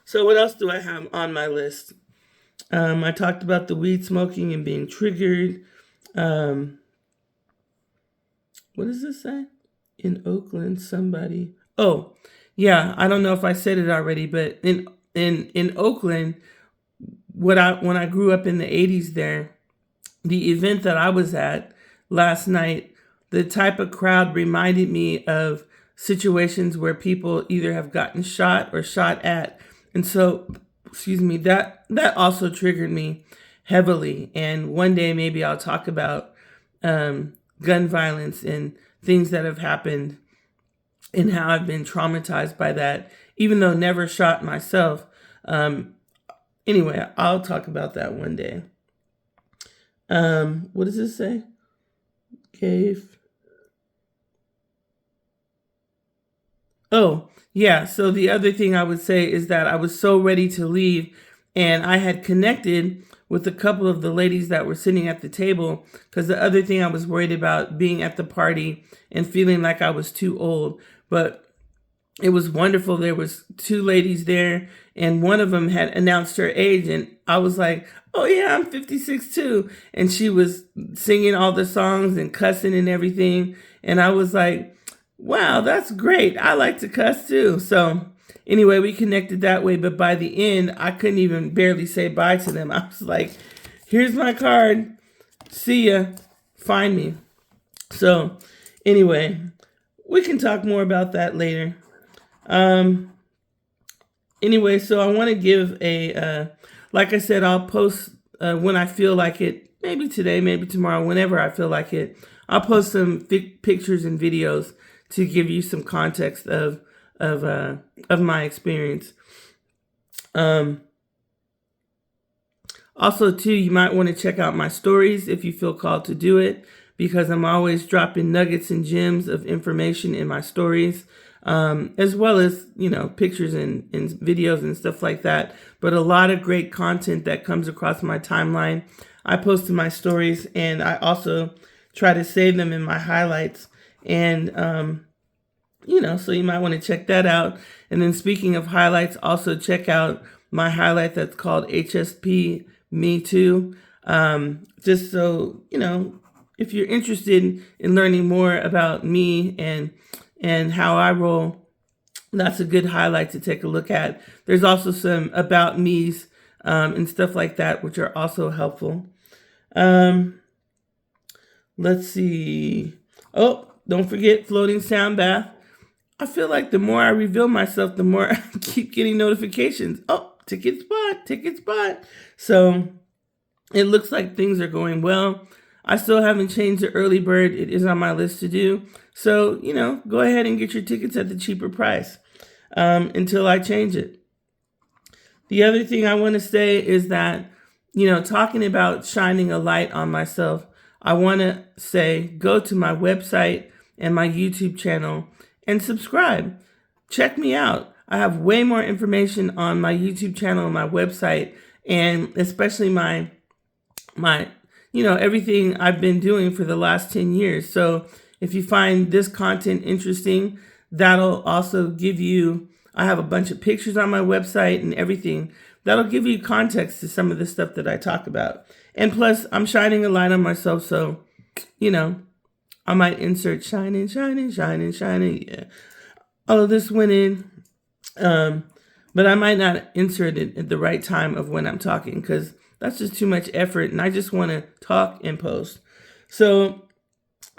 So what else do I have on my list? I talked about the weed smoking and being triggered. Um, what does this say? In Oakland, somebody. Oh, yeah. I don't know if I said it already, but in Oakland, when I grew up in the '80s, there, the event that I was at last night, the type of crowd reminded me of situations where people either have gotten shot or shot at. And so, excuse me, that also triggered me heavily. And one day maybe I'll talk about gun violence and things that have happened and how I've been traumatized by that, even though never shot myself. Um, anyway, I'll talk about that one day. What does this say? Gave. Oh, yeah. So the other thing I would say is that I was so ready to leave, and I had connected with a couple of the ladies that were sitting at the table, because the other thing I was worried about being at the party and feeling like I was too old. But it was wonderful. There was two ladies there, and one of them had announced her age, and I was like, "Oh yeah, I'm 56 too." And she was singing all the songs and cussing and everything, and I was like, "Wow, that's great. I like to cuss too." So anyway, we connected that way, but by the end, I couldn't even barely say bye to them. I was like, "Here's my card. See ya. Find me." So anyway, we can talk more about that later. Um, anyway, so I want to give like I said, I'll post when I feel like it, maybe today, maybe tomorrow, whenever I feel like it. I'll post some pictures and videos to give you some context of my experience. Um, Also, too, you might want to check out my stories if you feel called to do it, because I'm always dropping nuggets and gems of information in my stories, as well as, pictures and videos and stuff like that. But a lot of great content that comes across my timeline, I post in my stories, and I also try to save them in my highlights. And, so you might want to check that out. And then speaking of highlights, also check out my highlight that's called HSP Me Too. Just so, if you're interested in learning more about me and how I roll, that's a good highlight to take a look at. There's also some about me's and stuff like that, which are also helpful. Let's see. Oh, don't forget floating sound bath. I feel like the more I reveal myself, the more I keep getting notifications. Oh, ticket spot, ticket spot. So it looks like things are going well. I still haven't changed the early bird. It is on my list to do. So, go ahead and get your tickets at the cheaper price until I change it. The other thing I want to say is that, talking about shining a light on myself, I want to say go to my website and my YouTube channel and subscribe. Check me out. I have way more information on my YouTube channel and my website, and especially my everything I've been doing for the last 10 years. So if you find this content interesting, that'll also give you, I have a bunch of pictures on my website and everything. That'll give you context to some of the stuff that I talk about. And plus, I'm shining a light on myself, so, I might insert shining, shining, shining, shining. Yeah. Oh, this went in. But I might not insert it at the right time of when I'm talking, because that's just too much effort, and I just want to talk and post. So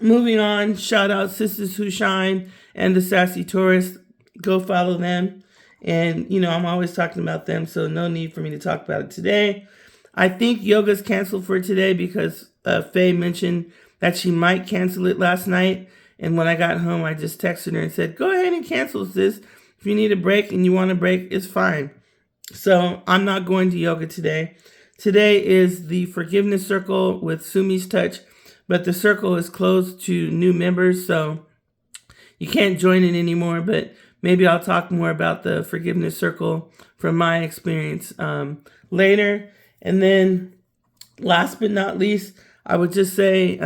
moving on, shout out Sisters Who Shine and the Sassy Tourist. Go follow them. And, I'm always talking about them, so no need for me to talk about it today. I think yoga's canceled for today because Faye mentioned that she might cancel it last night. And when I got home, I just texted her and said, go ahead and cancel this. If you need a break and you want a break, it's fine. So I'm not going to yoga today. Today is the Forgiveness Circle with Sumi's Touch, but the circle is closed to new members, so you can't join it anymore. But maybe I'll talk more about the Forgiveness Circle from my experience later. And then last but not least, I would just say,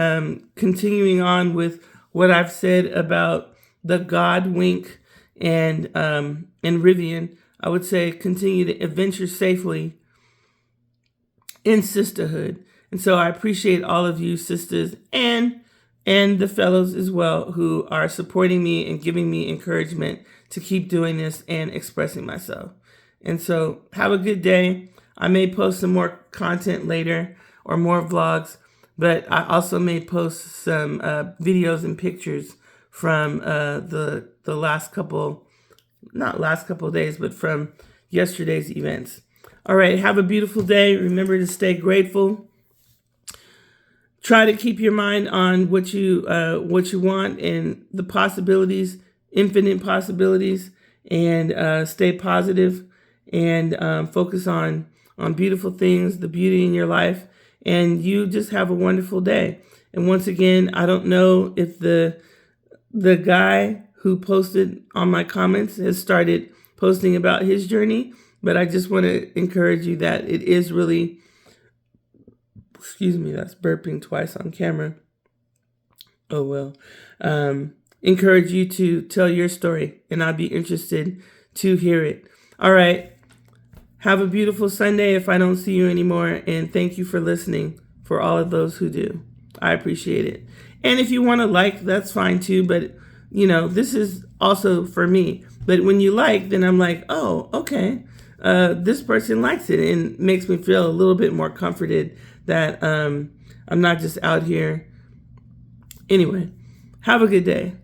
continuing on with what I've said about the God wink and Rivian, I would say continue to adventure safely in sisterhood. And so I appreciate all of you sisters and the fellows as well who are supporting me and giving me encouragement to keep doing this and expressing myself. And so have a good day. I may post some more content later or more vlogs, but I also may post some videos and pictures from the last couple, not last couple of days, but from yesterday's events. All right, have a beautiful day. Remember to stay grateful. Try to keep your mind on what you want and the possibilities, infinite possibilities, and stay positive and focus on beautiful things, the beauty in your life, and you just have a wonderful day. And once again, I don't know if the guy who posted on my comments has started posting about his journey, but I just want to encourage you that it is really, excuse me, that's burping twice on camera. Oh, well. Encourage you to tell your story, and I'd be interested to hear it. All right. Have a beautiful Sunday if I don't see you anymore, and thank you for listening for all of those who do. I appreciate it. And if you want to like, that's fine too, but this is also for me. But when you like, then I'm like, oh, okay. This person likes it, and makes me feel a little bit more comforted that I'm not just out here. Anyway, have a good day.